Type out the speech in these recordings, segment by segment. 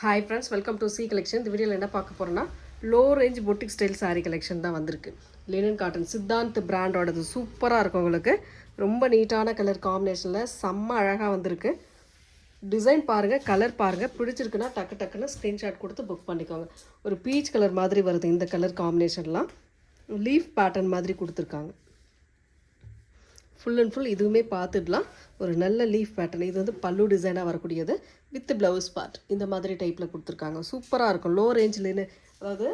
Hi friends, welcome to C collection. இந்த வீடியோவில் என்ன பார்க்க போகிறோன்னா, low range boutique style saree collection தான் வந்திருக்கு. லினன் காட்டன் சித்தாந்த் பிராண்டோடது சூப்பராக இருக்கும். உங்களுக்கு ரொம்ப நீட்டான கலர் காம்பினேஷனில் செம்ம அழகாக வந்திருக்கு. டிசைன் பாருங்கள், கலர் பாருங்கள், பிடிச்சிருக்குன்னா டக்கு டக்குன்னு ஸ்க்ரீன்ஷாட் கொடுத்து புக் பண்ணிக்கோங்க. ஒரு பீச் கலர் மாதிரி வருது இந்த கலர் காம்பினேஷன்லாம். லீஃப் பேட்டர்ன் மாதிரி கொடுத்துருக்காங்க. ஃபுல் அண்ட் ஃபுல் இதுவுமே பார்த்துடலாம். ஒரு நல்ல லீஃப் பேட்டர்ன். இது வந்து பல்லு டிசைனாக வரக்கூடியது வித் ப்ளவுஸ் பார்ட் இந்த மாதிரி டைப்பில் கொடுத்துருக்காங்க. சூப்பராக இருக்கும். லோ ரேஞ்சில்னு, அதாவது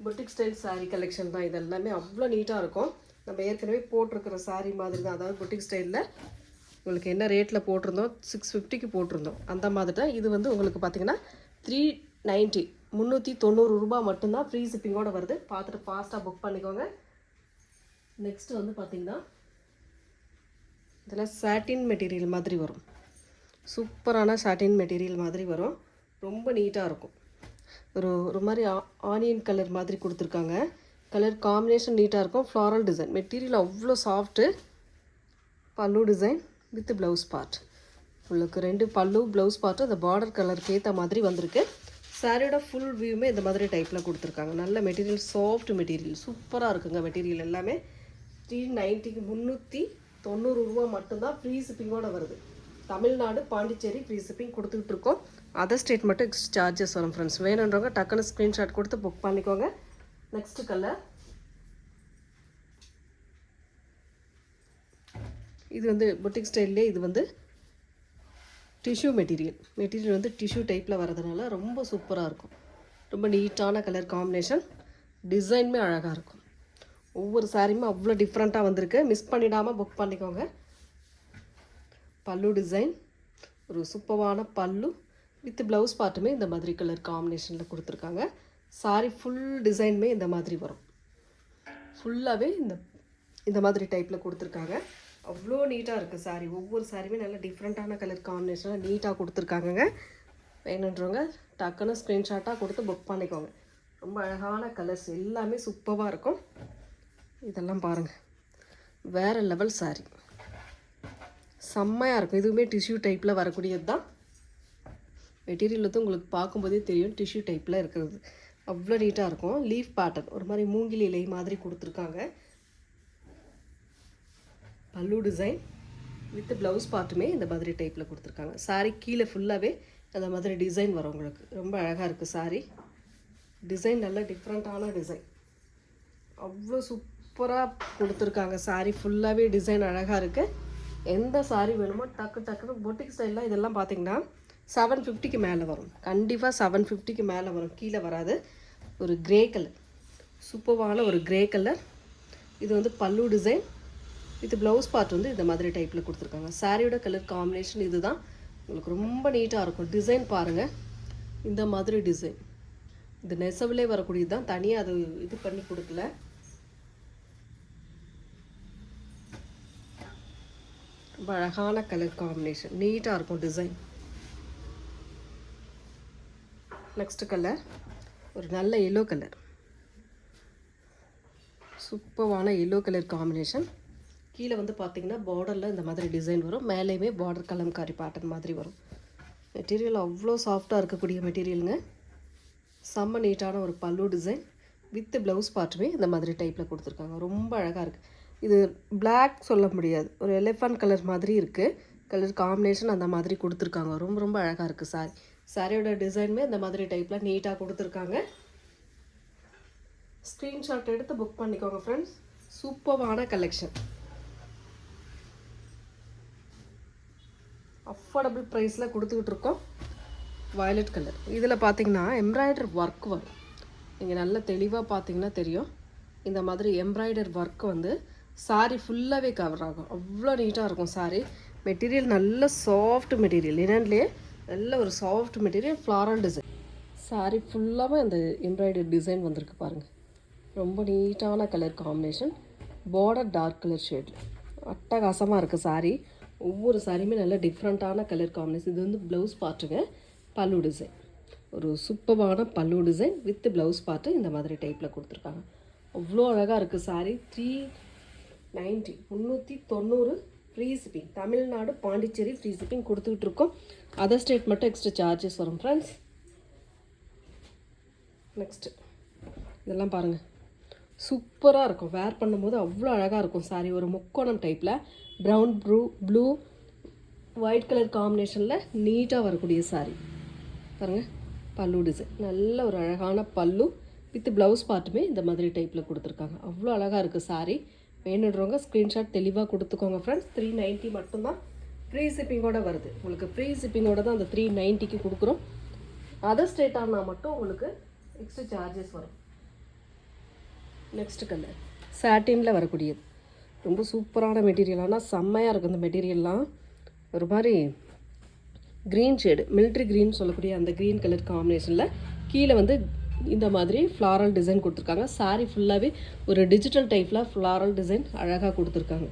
பொட்டிக் ஸ்டைல் saree கலெக்ஷன் தான். இது எல்லாமே அவ்வளோ நீட்டாக இருக்கும். நம்ம ஏற்கனவே போட்டிருக்கிற saree மாதிரி தான். அதாவது பொட்டிக் ஸ்டைலில் உங்களுக்கு என்ன ரேட்டில் போட்டிருந்தோம், 650க்கு போட்டிருந்தோம், அந்த மாதிரி தான். இது வந்து உங்களுக்கு பார்த்திங்கன்னா 390 390 ரூபா மட்டும்தான். ஃப்ரீ ஷிப்பிங்கோடு வருது. பார்த்துட்டு ஃபாஸ்ட்டாக புக் பண்ணிக்கோங்க. நெக்ஸ்ட்டு வந்து பார்த்திங்கன்னா இதில் சாட்டின் மெட்டீரியல் மாதிரி வரும். சூப்பரான சாட்டின் மெட்டீரியல் மாதிரி வரும். ரொம்ப நீட்டாக இருக்கும். ஒரு மாதிரி ஆனியன் கலர் மாதிரி கொடுத்துருக்காங்க. கலர் காம்பினேஷன் நீட்டாக இருக்கும். Floral design. மெட்டீரியல் அவ்வளோ சாஃப்ட்டு. பல்லு டிசைன் வித் ப்ளவுஸ் பார்ட். உங்களுக்கு 2 பல்லு ப்ளவுஸ் பார்ட்டு அந்த பார்டர் கலருக்கு ஏற்ற மாதிரி வந்திருக்கு. சாரியோட ஃபுல் வியூமே இந்த மாதிரி டைப்பில் கொடுத்துருக்காங்க. நல்ல மெட்டீரியல், சாஃப்ட் மெட்டீரியல், சூப்பராக இருக்குங்க. மெட்டீரியல் எல்லாமே 390க்கு 390 ரூபா மட்டும்தான். ஃப்ரீ ஷிப்பிங்கோடு வருது. தமிழ்நாடு, பாண்டிச்சேரி ஃப்ரீ ஷிப்பிங் கொடுத்துக்கிட்டு இருக்கோம். அதர் ஸ்டேட் மட்டும் எக்ஸ்ட்ரா சார்ஜஸ் வரும் ஃப்ரெண்ட்ஸ். வேணுன்றவங்க டக்குன்னு ஸ்க்ரீன்ஷாட் கொடுத்து புக் பண்ணிக்கோங்க. நெக்ஸ்ட்டு கலர் இது வந்து பொட்டிக் ஸ்டைல்லே. இது வந்து டிஷ்யூ மெட்டீரியல் வந்து டிஷ்யூ டைப்பில் வரதுனால ரொம்ப சூப்பராக இருக்கும். ரொம்ப நீட்டான கலர் காம்பினேஷன். டிசைனுமே அழகாக இருக்கும். ஒவ்வொரு சாரியுமே அவ்வளோ டிஃப்ரெண்ட்டாக வந்திருக்கு. மிஸ் பண்ணிடாமல் புக் பண்ணிக்கோங்க. பல்லு டிசைன், ஒரு சூப்பரான பல்லு வித் ப்ளவுஸ் பார்ட்டுமே இந்த மாதிரி கலர் காம்பினேஷனில் கொடுத்துருக்காங்க. சாரி ஃபுல் டிசைனுமே இந்த மாதிரி வரும். ஃபுல்லாகவே இந்த மாதிரி டைப்பில் கொடுத்துருக்காங்க. அவ்வளோ நீட்டாக இருக்குது சாரி. ஒவ்வொரு சாரியுமே நல்ல டிஃப்ரெண்ட்டான கலர் காம்பினேஷனில் நீட்டாக கொடுத்துருக்காங்கங்க. வேணுன்றவங்க டக்குன்னு ஸ்க்ரீன்ஷாட்டாக கொடுத்து புக் பண்ணிக்கோங்க. ரொம்ப அழகான கலர்ஸ் எல்லாமே சூப்பராக இருக்கும். இதெல்லாம் பாருங்கள், வேறு லெவல் சாரி. செம்மையாக இருக்கும். இதுவுமே டிஷ்யூ டைப்பில் வரக்கூடியது தான். மெட்டீரியல் வந்து உங்களுக்கு பார்க்கும்போதே தெரியும் டிஷ்யூ டைப்பில் இருக்கிறது. அவ்வளோ நீட்டாக இருக்கும். லீஃப் பேட்டர்ன் ஒரு மாதிரி மூங்கில் இலை மாதிரி கொடுத்துருக்காங்க. பல்லு டிசைன் வித் ப்ளவுஸ் பார்ட்டுமே இந்த மாதிரி டைப்பில் கொடுத்துருக்காங்க. சாரி கீழே ஃபுல்லாகவே அந்த மாதிரி டிசைன் வரும். உங்களுக்கு ரொம்ப அழகாக இருக்குது சாரி. டிசைன் நல்ல டிஃப்ரெண்ட்டான டிசைன். அவ்வளோ சூப்பராக கொடுத்துருக்காங்க. சாரி ஃபுல்லாகவே டிசைன் அழகாக இருக்குது. எந்த சாரி வேணுமோ டக்குன்னு பொட்டிக் ஸ்டைலில் இதெல்லாம் பார்த்திங்கன்னா 750க்கு மேலே வரும். கண்டிப்பாக 750க்கு மேலே வரும். கீழே வராது. ஒரு கிரே கலர், சூப்பரான ஒரு கிரே கலர். இது வந்து பல்லு டிசைன் வித் ப்ளவுஸ் பார்ட் வந்து இந்த மாதிரி டைப்பில் கொடுத்துருக்காங்க. சாரியோட கலர் காம்பினேஷன் இது தான். உங்களுக்கு ரொம்ப நீட்டாக இருக்கும். டிசைன் பாருங்கள், இந்த மாதிரி டிசைன். இது நெசவுலே வரக்கூடியது தான். தனியாக அது இது பண்ணி கொடுக்கல. ரொம்ப அழகான கலர் காம்பினேஷன், நீட்டாக இருக்கும் டிசைன். நெக்ஸ்ட்டு கலர் ஒரு நல்ல எல்லோ கலர். சூப்பரான எல்லோ கலர் காம்பினேஷன். கீழே வந்து பார்த்திங்கன்னா பார்டரில் இந்த மாதிரி டிசைன் வரும். மேலேயுமே பார்டர் கலம்காரி பேட்டர்ன் மாதிரி வரும். மெட்டீரியல் அவ்வளோ சாஃப்டாக இருக்கக்கூடிய மெட்டீரியலுங்க. செம்ம நீட்டான ஒரு பல்லு டிசைன் வித் ப்ளவுஸ் பார்ட்டுமே இந்த மாதிரி டைப்பில் கொடுத்துருக்காங்க. ரொம்ப அழகாக இருக்குது. இது பிளாக் சொல்ல முடியாது, ஒரு எலிஃபண்ட் கலர் மாதிரி இருக்குது. கலர் காம்பினேஷன் அந்த மாதிரி கொடுத்துருக்காங்க. ரொம்ப ரொம்ப அழகாக இருக்குது சாரி. சாரியோட டிசைனுமே இந்த மாதிரி டைப்பில் நீட்டாக கொடுத்துருக்காங்க. ஸ்க்ரீன்ஷாட் எடுத்து புக் பண்ணிக்கோங்க ஃப்ரெண்ட்ஸ். சூப்பரான கலெக்ஷன். அஃபோர்டபுள் ப்ரைஸில் கொடுத்துக்கிட்டு இருக்கோம். Violet colour. இதில் பார்த்தீங்கன்னா எம்ப்ராய்டர் ஒர்க் வரும். நீங்கள் நல்லா தெளிவாக பார்த்தீங்கன்னா தெரியும். இந்த மாதிரி எம்ப்ராய்டர் ஒர்க் வந்து சாரி ஃபுல்லாகவே கவர் ஆகும். அவ்வளோ நீட்டாக இருக்கும் சாரி. மெட்டீரியல் நல்ல சாஃப்ட் மெட்டீரியல். லினன்லேயே நல்ல ஒரு soft material. Floral design. Sari ஃபுல்லாகவே அந்த எம்ப்ராய்டரி டிசைன் வந்திருக்கு பாருங்கள். ரொம்ப நீட்டான colour combination. Border dark colour shade. அட்டகாசமாக இருக்குது சாரி. ஒவ்வொரு சாரியுமே நல்ல டிஃப்ரெண்ட்டான கலர் காம்பினேஷன். இது வந்து ப்ளவுஸ் பார்ட்டுங்க. பல்லு டிசைன், ஒரு சூப்பரான பல்லு டிசைன் வித் ப்ளவுஸ் பார்ட்டு இந்த மாதிரி டைப்பில் கொடுத்துருக்காங்க. அவ்வளோ அழகாக இருக்குது sorry. 390 free shipping. Tamil Nadu, Pondicherry free shipping கொடுத்துக்கிட்டு இருக்கோம். அதர் ஸ்டேட் மட்டும் எக்ஸ்ட்ரா சார்ஜஸ் வரும் ஃப்ரெண்ட்ஸ். நெக்ஸ்ட்டு இதெல்லாம் பாருங்கள், சூப்பராக இருக்கும். வேர் பண்ணும்போது அவ்வளோ அழகாக இருக்கும் சாரி. ஒரு முக்கோணம் டைப்பில் ப்ரௌன் ப்ளூ ஒயிட் கலர் காம்பினேஷனில் நீட்டாக வரக்கூடிய சாரி பாருங்கள். பல்லு டிசைன் நல்ல ஒரு அழகான பல்லு வித் ப்ளவுஸ் பார்ட்டுமே இந்த மாதிரி டைப்பில் கொடுத்துருக்காங்க. அவ்வளோ அழகாக இருக்குது சாரி. வேணுன்றவங்க ஸ்க்ரீன்ஷாட் தெளிவாக கொடுத்துக்கோங்க ஃப்ரெண்ட்ஸ். 390 மட்டும்தான். ஃப்ரீ ஷிப்பிங்கோடு வருது உங்களுக்கு. ஃப்ரீ ஷிப்பிங்கோடு தான் அந்த 390க்கு கொடுக்குறோம். அதர் ஸ்டேட் ஆனால் மட்டும் உங்களுக்கு எக்ஸ்ட்ரா சார்ஜஸ் வரும். நெக்ஸ்ட் கலர் சாட்டினில் வரக்கூடியது. ரொம்ப சூப்பரான மெட்டீரியல். ஆனால் செம்மையாக இருக்கும் இந்த மெட்டீரியல்லாம். ஒரு மாதிரி க்ரீன் ஷேடு, மிலிட்ரி க்ரீன் சொல்லக்கூடிய அந்த க்ரீன் கலர் காம்பினேஷனில் கீழே வந்து இந்த மாதிரி ஃப்ளாரல் டிசைன் கொடுத்துருக்காங்க. சாரீ ஃபுல்லாகவே ஒரு டிஜிட்டல் டைப்பில் ஃப்ளாரல் டிசைன் அழகாக கொடுத்துருக்காங்க.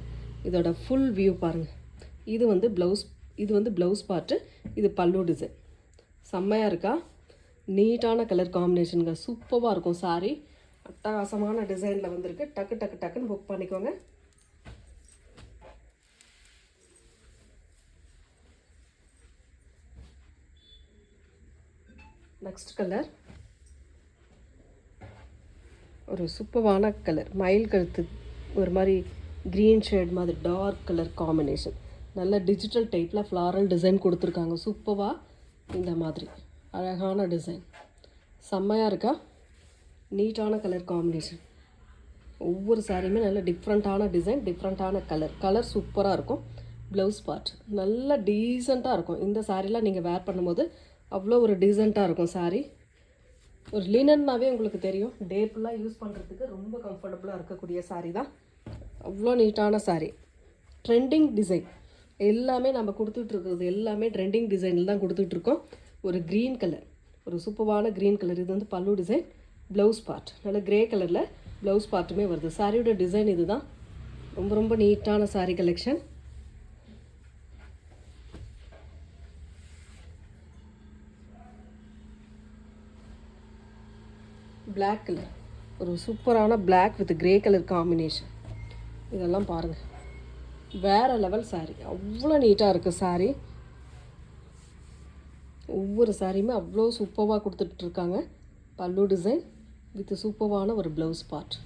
இதோட ஃபுல் வியூ பாருங்கள். இது வந்து ப்ளவுஸ் பார்ட்டு, இது பல்லு டிசைன். செம்மையாக இருக்கா? நீட்டான கலர் காம்பினேஷனுங்க. சூப்பராக இருக்கும் சாரீ. அட்டகாசமான டிசைனில் வந்திருக்கு. டக்குன்னு புக் பண்ணிக்கோங்க. நெக்ஸ்ட் கலர் ஒரு சூப்பரான கலர், மயில் கழுத்து, ஒரு மாதிரி க்ரீன் ஷேட் மாதிரி டார்க் கலர் காம்பினேஷன். நல்ல டிஜிட்டல் டைப்பில் ஃப்ளாரல் டிசைன் கொடுத்துருக்காங்க. சூப்பராக இந்த மாதிரி அழகான டிசைன். செம்மையாக இருக்கா? நீட்டான கலர் காம்பினேஷன். ஒவ்வொரு சாரியுமே நல்ல டிஃப்ரெண்ட்டான டிசைன், டிஃப்ரெண்ட்டான கலர் சூப்பராக இருக்கும். ப்ளவுஸ் பார்ட் நல்ல டீசெண்டாக இருக்கும். இந்த சாரீலாம் நீங்கள் வேர் பண்ணும்போது அவ்வளோ ஒரு டீசெண்டாக இருக்கும் சாரீ. ஒரு லினன்னாவே உங்களுக்கு தெரியும், டே ஃபுல்லாக யூஸ் பண்ணுறதுக்கு ரொம்ப கம்ஃபர்டபுளாக இருக்கக்கூடிய சாரீ தான். அவ்வளோ நீட்டான சாரீ. ட்ரெண்டிங் டிசைன் எல்லாமே நம்ம கொடுத்துட்ருக்கிறது எல்லாமே ட்ரெண்டிங் டிசைனில் தான் கொடுத்துட்ருக்கோம். ஒரு க்ரீன் கலர், ஒரு சூப்பரான க்ரீன் கலர். இது வந்து பல்லு டிசைன். ப்ளவுஸ் பார்ட் நல்ல க்ரே கலரில் ப்ளவுஸ் பார்ட்டுமே வருது. சாரியோட டிசைன் இது தான். ரொம்ப நீட்டான சாரீ கலெக்ஷன். பிளாக் கலர், ஒரு சூப்பரான black with grey colour combination. இதெல்லாம் பாருங்கள், வேறு லெவல் சாரீ. அவ்வளோ நீட்டாக இருக்குது சாரீ. ஒவ்வொரு சாரியுமே அவ்வளோ சூப்பராக கொடுத்துட்ருக்காங்க. பல்லு டிசைன் வித் சூப்பரான ஒரு ப்ளவுஸ் பார்ட்.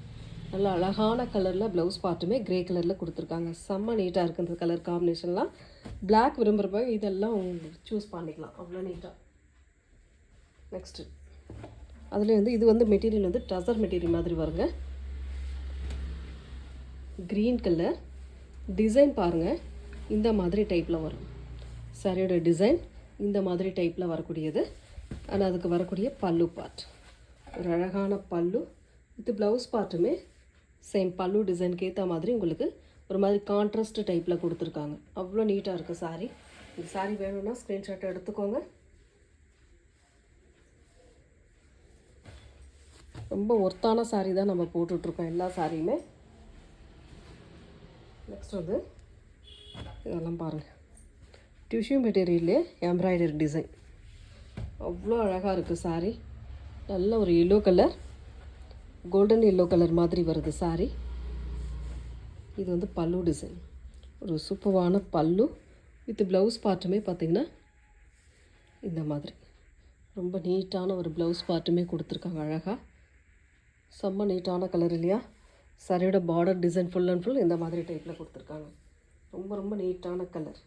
நல்ல அழகான கலரில் ப்ளவுஸ் பார்ட்டுமே க்ரே கலரில் கொடுத்துருக்காங்க. செம்ம நீட்டாக இருக்குது இந்த கலர் காம்பினேஷன்லாம். பிளாக் விரும்புகிறப்ப இதெல்லாம் உங்களுக்கு சூஸ் பண்ணிக்கலாம். அவ்வளோ நீட்டாக. நெக்ஸ்ட்டு அதில் வந்து இது வந்து மெட்டீரியல் வந்து டசர் மெட்டீரியல் மாதிரி வருங்க. க்ரீன் கலர் டிசைன் பாருங்கள். இந்த மாதிரி டைப்பில் வரும் சாரியோட டிசைன். இந்த மாதிரி டைப்பில் வரக்கூடியது. ஆனால் அதுக்கு வரக்கூடிய பல்லு பார்ட் ஒரு அழகான பல்லு வித் ப்ளவுஸ் பார்ட்டுமே சேம் பல்லு டிசைனுக்கு ஏற்ற மாதிரி உங்களுக்கு ஒரு மாதிரி கான்ட்ராஸ்ட் டைப்பில் கொடுத்துருக்காங்க. அவ்வளோ நீட்டாக இருக்குது சாரீ. இந்த சாரீ வேணும்னா ஸ்க்ரீன்ஷாட் எடுத்துக்கோங்க. ரொம்ப ஒர்த்தான சாரீ தான் நம்ம போட்டுட்ருக்கோம் எல்லா சாரியுமே. நெக்ஸ்ட் வந்து இதெல்லாம் பாருங்கள், டிஷ்யூ மெட்டீரியல்லே எம்ப்ராய்டரி டிசைன். அவ்வளோ அழகாக இருக்குது சாரீ. நல்ல ஒரு yellow colour, golden yellow colour மாதிரி வருது சாரீ. இது வந்து பல்லு டிசைன். ஒரு சூப்பரான பல்லு வித் ப்ளவுஸ் பார்ட்டுமே பார்த்திங்கன்னா இந்த மாதிரி ரொம்ப நீட்டான ஒரு ப்ளவுஸ் பார்ட்டுமே கொடுத்துருக்காங்க அழகாக. செம்ம நீட்டான கலர் இல்லையா? சாரியோட border design full and full இந்த மாதிரி டைப்பில் கொடுத்துருக்காங்க. ரொம்ப நீட்டான கலர்.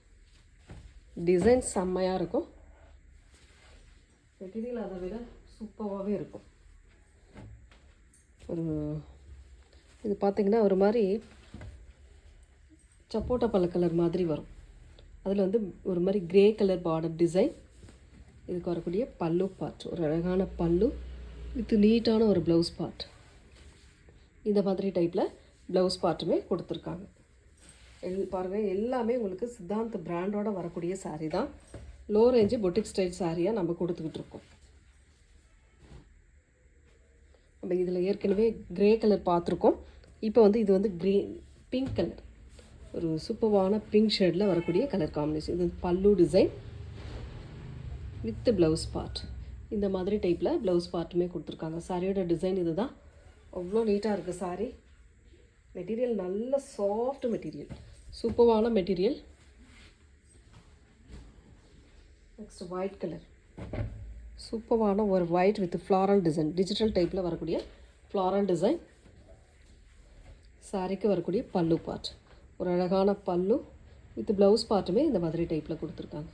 டிசைன் செம்மையாக இருக்கும். மெட்டீரியல் அதை விட சூப்பராகவே இருக்கும். ஒரு இது பார்த்திங்கன்னா ஒரு மாதிரி சப்போட்டா பழ கலர் மாதிரி வரும். அதில் வந்து ஒரு மாதிரி க்ரே கலர் பார்டர் டிசைன். இதுக்கு வரக்கூடிய பல்லு பார்ட் ஒரு அழகான பல்லு வித் நீட்டான ஒரு ப்ளவுஸ் பார்ட். இந்த மாதிரி டைப்பில் ப்ளவுஸ் பார்ட்டுமே கொடுத்துருக்காங்க. பாருங்கள், எல்லாமே உங்களுக்கு சித்தாந்த் பிராண்டோடு வரக்கூடிய சாரீ தான். லோ ரேஞ்சு பொட்டிக் ஸ்டைல் சாரியாக நம்ம கொடுத்துக்கிட்டு இருக்கோம். நம்ம இதில் ஏற்கனவே க்ரே கலர் பார்த்துருக்கோம். இப்போ வந்து இது வந்து பிங்க் கலர், ஒரு சூப்பரான பிங்க் ஷேடில் வரக்கூடிய கலர் காம்பினேஷன். இது பல்லு டிசைன் வித் ப்ளவுஸ் பார்ட். இந்த மாதிரி டைப்பில் ப்ளவுஸ் பார்ட்டுமே கொடுத்துருக்காங்க. சாரியோட டிசைன் இது தான். அவ்வளோ நீட்டாக இருக்குது சாரீ. மெட்டீரியல் நல்ல சாஃப்ட் மெட்டீரியல், சூப்பரான மெட்டீரியல். நெக்ஸ்ட் ஒயிட் கலர், சூப்பரான ஒரு white with floral design, digital டைப்பில் வரக்கூடிய ஃப்ளாரல் டிசைன். சாரிக்கு வரக்கூடிய பல்லு பார்ட், ஒரு அழகான பல்லு வித் ப்ளவுஸ் பார்ட்டுமே இந்த மாதிரி டைப்பில் கொடுத்துருக்காங்க.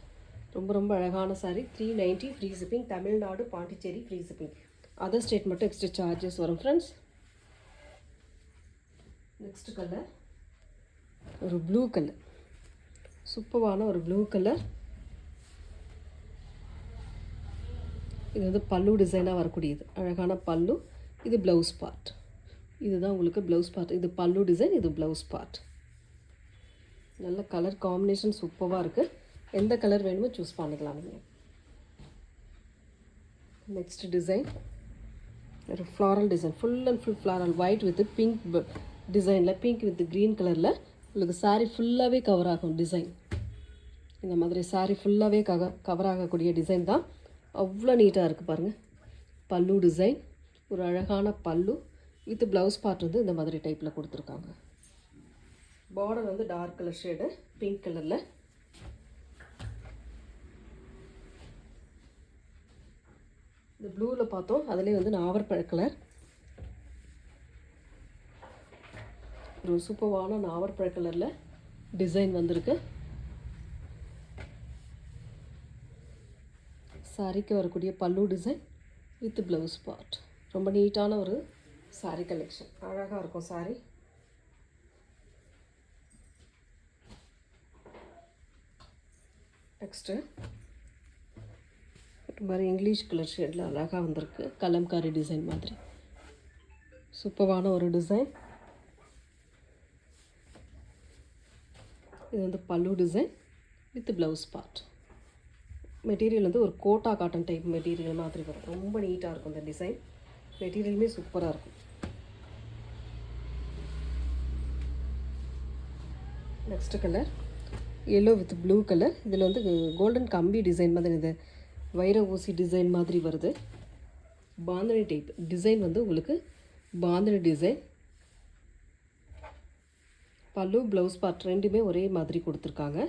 ரொம்ப ரொம்ப அழகான sari. 390 free shipping. Tamil Nadu, Pondicherry free shipping. Other state மட்டும் எக்ஸ்ட்ரா சார்ஜஸ் வரும் ஃப்ரெண்ட்ஸ். நெக்ஸ்ட் கலர் ஒரு ப்ளூ கலர், சூப்பரான ஒரு ப்ளூ கலர். இது வந்து பல்லு டிசைனாக வரக்கூடியது, அழகான பல்லு. இது ப்ளவுஸ் பார்ட், இதுதான் உங்களுக்கு ப்ளவுஸ் பார்ட். இது பல்லு டிசைன், இது ப்ளவுஸ் பார்ட். நல்ல கலர் காம்பினேஷன் சூப்பராக இருக்குது. எந்த கலர் வேணுமோ சூஸ் பண்ணிக்கலாம் நீங்கள். நெக்ஸ்ட் டிசைன் ஒரு floral design, full and full floral white with pink டிசைனில், பிங்க் வித் க்ரீன் கலரில் உங்களுக்கு சாரீ ஃபுல்லாகவே கவர் ஆகும் டிசைன். இந்த மாதிரி சாரீ ஃபுல்லாகவே கவர் ஆகக்கூடிய டிசைன் தான். அவ்வளோ நீட்டாக இருக்குது பாருங்கள். பல்லு டிசைன், ஒரு அழகான பல்லு வித் ப்ளவுஸ் பார்ட் வந்து இந்த மாதிரி டைப்பில் கொடுத்துருக்காங்க. பார்டர் வந்து டார்க் கலர் ஷேடு பிங்க் கலரில். இந்த ப்ளூவில் பார்த்தோம், அதுலேயே வந்து நாவற்பழ கலர், ஒரு சூப்பரான நாவற்பழ கலரில் டிசைன் வந்திருக்கு. சாரிக்கு வரக்கூடிய பல்லு டிசைன் வித் ப்ளவுஸ் பார்ட். ரொம்ப நீட்டான ஒரு சாரீ கலெக்ஷன், அழகாக இருக்கும் சாரீ. நெக்ஸ்ட்டு ஒரு மாதிரி இங்கிலீஷ் கலர் ஷேடில் அழகாக வந்திருக்கு, கலம்காரி டிசைன் மாதிரி. சூப்பரான ஒரு டிசைன். இது வந்து பல்லு design with blouse part. Material வந்து ஒரு கோட்டா காட்டன் டைப் மெட்டீரியல் மாதிரி வரும். ரொம்ப நீட்டாக இருக்கும் இந்த டிசைன். மெட்டீரியலுமே சூப்பராக இருக்கும். Next colour yellow with blue colour. இதில் வந்து கோல்டன் கம்பி டிசைன் மாதிரி, இந்த வைர ஊசி டிசைன் மாதிரி வருது. பாந்தனி டைப் டிசைன் வந்து உங்களுக்கு பாந்தனி டிசைன். பல்லு ப்ளவுஸ் பார்ட் ரெண்டுமே ஒரே மாதிரி கொடுத்துருக்காங்க.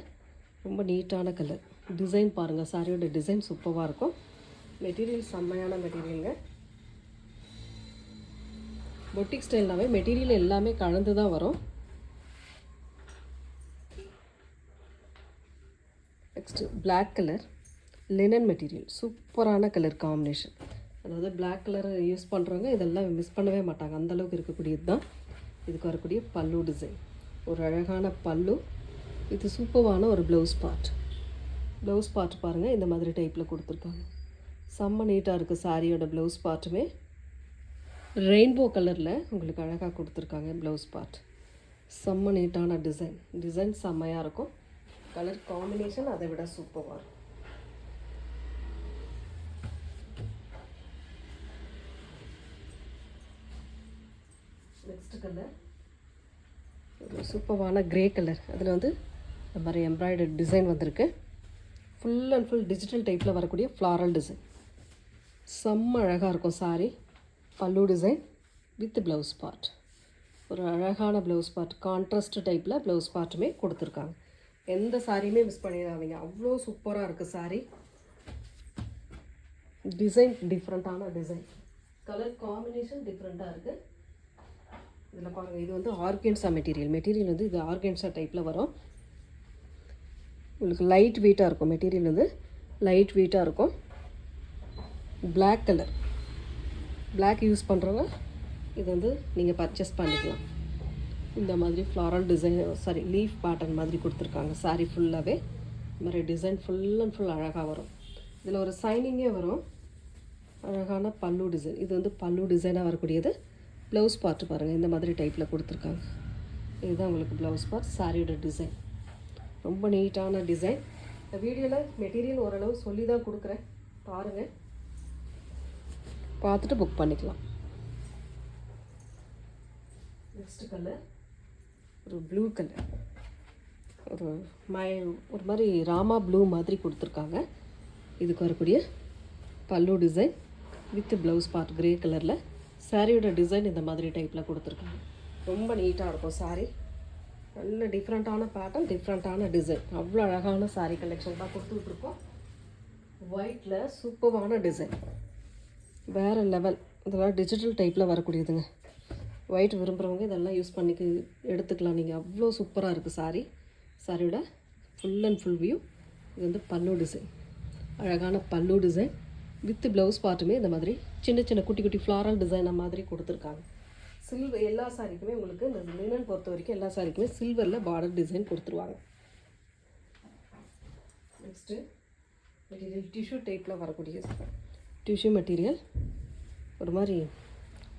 ரொம்ப நீட்டான கலர். டிசைன் பாருங்கள், சாரியோட டிசைன் சூப்பராக இருக்கும். மெட்டீரியல் செம்மையான மெட்டீரியலுங்க. பொட்டிக் ஸ்டைல்னாவே மெட்டீரியல் எல்லாமே கலந்து தான் வரும். Next black colour linen material, சூப்பரான கலர் காம்பினேஷன். அதாவது பிளாக் கலர் யூஸ் பண்ணுறவங்க இதெல்லாம் மிஸ் பண்ணவே மாட்டாங்க, அந்தளவுக்கு இருக்கக்கூடியது தான். இதுக்கு வரக்கூடிய பல்லு டிசைன், ஒரு அழகான பல்லு. இது சூப்பரான ஒரு ப்ளவுஸ் பார்ட். ப்ளவுஸ் பார்ட் பாருங்கள், இந்த மாதிரி டைப்பில் கொடுத்துருக்காங்க. செம்ம நீட்டாக இருக்குது சாரியோட ப்ளவுஸ் பார்ட்டுமே. ரெயின்போ கலரில் உங்களுக்கு அழகாக கொடுத்துருக்காங்க ப்ளவுஸ் பார்ட். செம்ம நீட்டான டிசைன். டிசைன் செம்மையாக இருக்கும். கலர் காம்பினேஷன் அதை விட சூப்பராக இருக்கும். நெக்ஸ்ட் கலர் ஒரு சூப்பரான கிரே கலர். அதில் வந்து இந்த மாதிரி எம்ப்ராய்டரி டிசைன் வந்திருக்கு. ஃபுல் அண்ட் ஃபுல் டிஜிட்டல் டைப்பில் வரக்கூடிய ஃப்ளாரல் டிசைன். செம்ம அழகாக இருக்கும் சாரி. பல்லு டிசைன் வித் ப்ளவுஸ் பார்ட், ஒரு அழகான ப்ளவுஸ் பார்ட். கான்ட்ராஸ்ட் டைப்பில் ப்ளவுஸ் பார்ட்டுமே கொடுத்துருக்காங்க. எந்த சாரியுமே மிஸ் பண்ணிடாதீங்க, அவ்வளோ சூப்பராக இருக்குது சாரி. டிசைன் டிஃப்ரெண்ட்டான டிசைன், கலர் காம்பினேஷன் டிஃப்ரெண்ட்டாக இருக்குது. இதில் பாருங்கள், இது வந்து ஆர்கென்சா மெட்டீரியல். மெட்டீரியல் வந்து இது ஆர்கென்சா டைப்பில் வரும். உங்களுக்கு லைட் வெயிட்டாக இருக்கும். மெட்டீரியல் வந்து லைட் வெயிட்டாக இருக்கும். பிளாக் கலர், பிளாக் யூஸ் பண்ணுறவங்க இது வந்து நீங்கள் பர்ச்சேஸ் பண்ணிக்கலாம். இந்த மாதிரி floral design, sorry leaf pattern மாதிரி கொடுத்துருக்காங்க. சாரீ ஃபுல்லாகவே இந்த மாதிரி டிசைன் ஃபுல் அண்ட் ஃபுல் அழகாக வரும். இதில் ஒரு சைனிங்கே வரும். அழகான பல்லு டிசைன். இது வந்து பல்லு டிசைனாக வரக்கூடியது. ப்ளவுஸ் பார்ட்டு பாருங்கள், இந்த மாதிரி டைப்பில் கொடுத்துருக்காங்க. இதுதான் உங்களுக்கு ப்ளவுஸ் பார்ட். சாரியோட டிசைன் ரொம்ப நீட்டான டிசைன். இந்த வீடியோவில் மெட்டீரியல் ஓரளவு சொல்லி தான் கொடுக்குறேன், பாருங்கள், பார்த்துட்டு புக் பண்ணிக்கலாம். நெக்ஸ்ட் கலர் ஒரு ப்ளூ கலர், ஒரு மாதிரி ராமா ப்ளூ மாதிரி கொடுத்துருக்காங்க. இதுக்கு வரக்கூடிய பல்லு design with blouse part grey கலரில். சாரியோட டிசைன் இந்த மாதிரி டைப்பில் கொடுத்துருக்காங்க. ரொம்ப நீட்டாக இருக்கும் சாரீ. நல்ல டிஃப்ரெண்ட்டான பேட்டர்ன், டிஃப்ரெண்ட்டான டிசைன். அவ்வளோ அழகான சாரீ கலெக்ஷன் தான் கொடுத்துட்ருக்கோம். ஒயிட்டில் சூப்பரான டிசைன், வேறு லெவல். இதெல்லாம் டிஜிட்டல் டைப்பில் வரக்கூடியதுங்க. ஒயிட் விரும்புகிறவங்க இதெல்லாம் யூஸ் பண்ணிக்க எடுத்துக்கலாம் நீங்கள். அவ்வளோ சூப்பராக இருக்குது சாரீ. சாரியோட ஃபுல் அண்ட் ஃபுல் வியூ. இது வந்து பல்லு டிசைன், அழகான பல்லு டிசைன் வித் ப்ளவுஸ் பார்ட்டுமே இந்த மாதிரி சின்ன சின்ன குட்டி குட்டி ஃப்ளாரல் டிசைனை மாதிரி கொடுத்துருக்காங்க. சில்வர் எல்லா சாரிக்குமே உங்களுக்கு இந்த லினன் பொறுத்த வரைக்கும் எல்லா சாரிக்குமே சில்வரில் பார்டர் டிசைன் கொடுத்துருவாங்க. நெக்ஸ்ட்டு மெட்டீரியல் டிஷ்யூ டைப்பில் வரக்கூடிய டிஷ்யூ மெட்டீரியல். ஒரு மாதிரி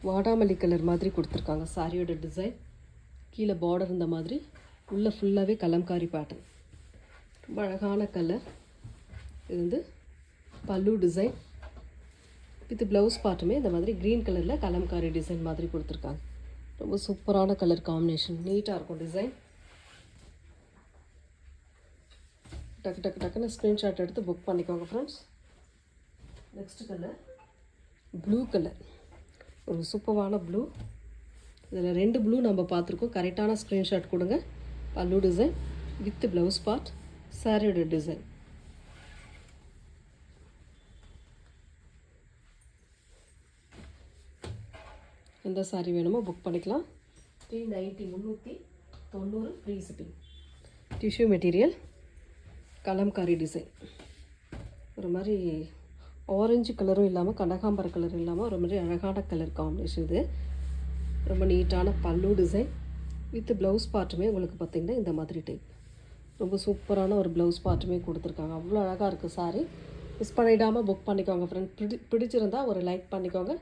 வாடாமல்லி கலர் மாதிரி கொடுத்துருக்காங்க சாரியோட டிசைன். கீழே பார்டர் இந்த மாதிரி, உள்ளே ஃபுல்லாகவே கலம்காரி பேட்டர்ன், ரொம்ப அழகான கலர். இது வந்து பல்லு டிசைன் வித் ப்ளவுஸ் பார்ட்டுமே இந்த மாதிரி க்ரீன் கலரில் கலம்காரி டிசைன் மாதிரி கொடுத்துருக்காங்க. ரொம்ப சூப்பரான கலர் காம்பினேஷன், நீட்டாக இருக்கும் டிசைன். டக்கு டக்கு டக்குன்னு ஸ்க்ரீன்ஷாட் எடுத்து புக் பண்ணிக்கோங்க friends. Next colour blue colour, ஒரு சூப்பரான ப்ளூ. இதில் 2 ப்ளூ நம்ம பார்த்துருக்கோம். கரெக்டான ஸ்க்ரீன்ஷாட் கொடுங்க. பல்லு டிசைன் வித் ப்ளவுஸ் பார்ட், சாரியோட டிசைன். எந்த சாரீ வேணுமோ புக் பண்ணிக்கலாம். 390 390 free shipping. Tissue material, Kalamkari design. ஒரு மாதிரி ஆரஞ்சு கலரும் இல்லாமல் கனகாம்பர கலர் இல்லாமல் ஒரு மாதிரி அழகான கலர் காம்பினேஷன். இது ரொம்ப நீட்டான பல்லு டிசைன் வித் ப்ளவுஸ் பார்ட்டுமே உங்களுக்கு பார்த்திங்கன்னா இந்த மாதிரி டைப். ரொம்ப சூப்பரான ஒரு ப்ளவுஸ் பார்ட்டுமே கொடுத்துருக்காங்க. அவ்வளோ அழகாக இருக்குது சாரீ. மிஸ் பண்ணிடாமல் புக் பண்ணிக்கோங்க ஃப்ரெண்ட். பிடிச்சிருந்தால் ஒரு லைக் பண்ணிக்கோங்க.